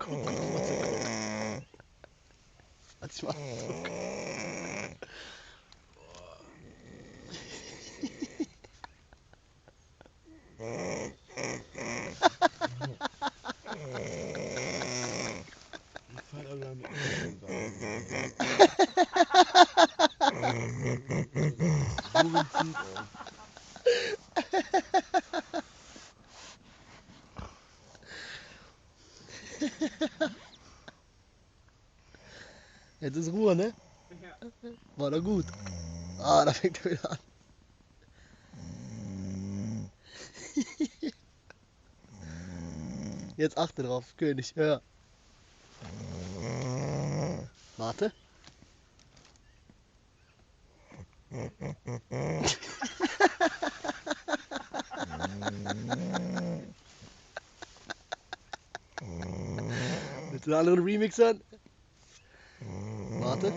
Guck mal zurück. Also ich mach zurück. Jetzt ist Ruhe, ne? War doch gut. Ah, da fängt er wieder an. Jetzt achte drauf, König, hör. Warte. Willst du einen anderen Remix hören? Warte.